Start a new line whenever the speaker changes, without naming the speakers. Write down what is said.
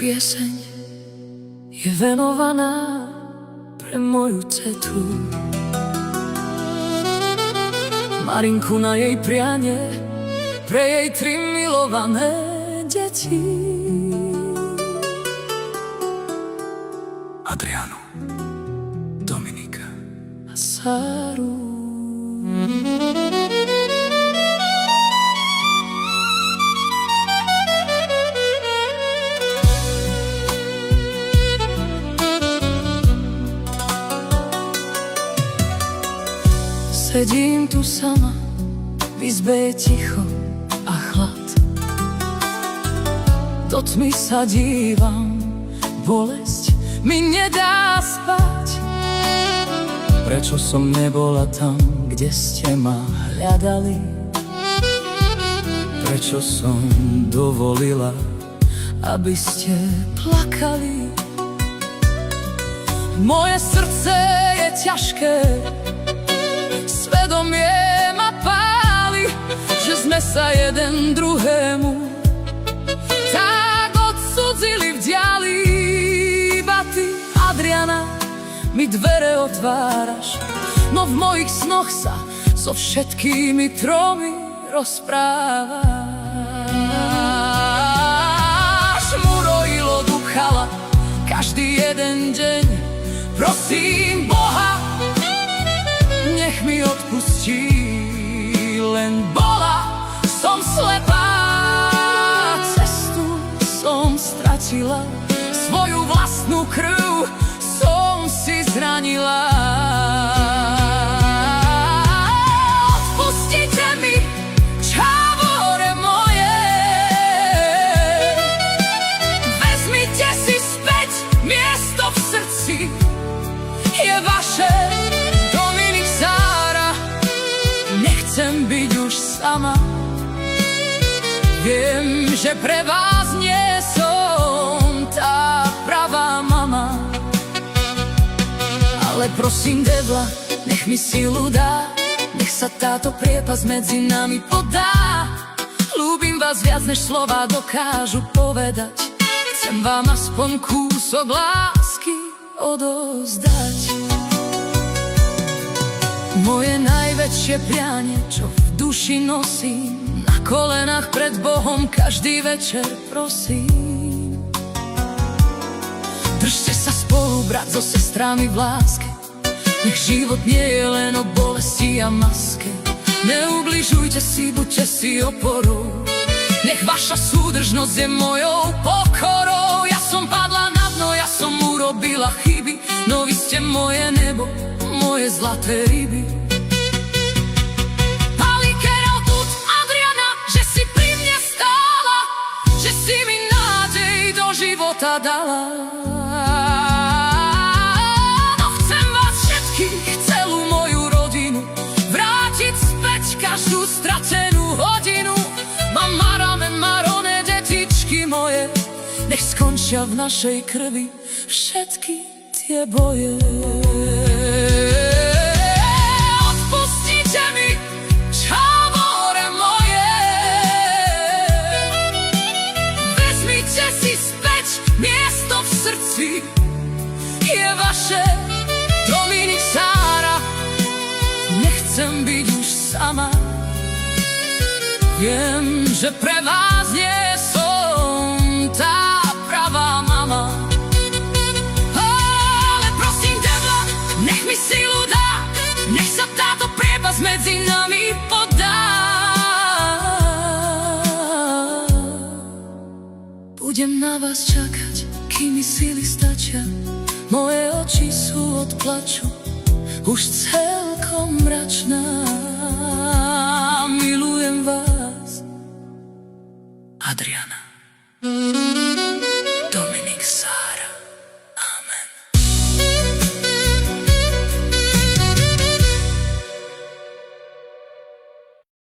pieseň je venovaná pre moju dcetu. Marinku na jej prianie, pre jej 3 milované deti.
Adrianu, Dominika
A Sáru. Sedím tu sama, v izbe je ticho a chlad. Do tmy sa dívam, bolesť mi nedá spať. Prečo som nebola tam, kde ste ma hľadali? Prečo som dovolila, aby ste plakali? Moje srdce je ťažké, svedomie ma páli, že sme sa jeden druhému tak odsudzili v diali. Iba ty, Adriana, mi dvere otváraš, no v mojich snoch sa so všetkými 3 rozprávaš. Murojilo duchala každý jeden deň, prosím Boha, nech mi odpustí, len bola som slepá. Cestu som stratila, svoju vlastnú krv som si zranila. Odpustite mi, čávore moje, vezmite si späť miesto v srdci, je vaše. Chcem byť už sama, viem, že pre vás nie som tá pravá mama. Ale prosím Devla, nech mi silu dá, nech sa táto priepas medzi nami podá. Ľúbim vás viac, než slová dokážu povedať, chcem vám aspoň kúsok lásky odovzdať. Moje najväčšie prianie, čo v duši nosím, na kolenách pred Bohom každý večer prosím. Držte sa spolu, brat so sestrami v láske, nech život nie je len o bolesti a maske. Neubližujte si, buďte si oporou, nech vaša súdržnosť je mojou pokorou. Ja som padla na dno, ja som urobila chyby, no vy ste moje nebo, moje zlaté ryby. Palikera tut, Adriana, že si pri mne stála, že si mi nádej do života dala. No chcem vás všetkých, celú moju rodinu, vrátiť späť každú stratenú hodinu. Mama, rame, marone, detičky moje, nech skončia v našej krvi všetky tie boje. Odpustite mi, čávore moje, vezmite si späť miesto v srdci, je vaše. Dominik, Sára, nechcem byť už sama, viem, že pre vás nie som tá pravá mama. Nech mi silu dá, nech sa táto priepas medzi nami podá. Budem na vás čakať, kým mi sily stačia, moje oči sú od plaču už celkom mračná. Milujem vás, Adriana.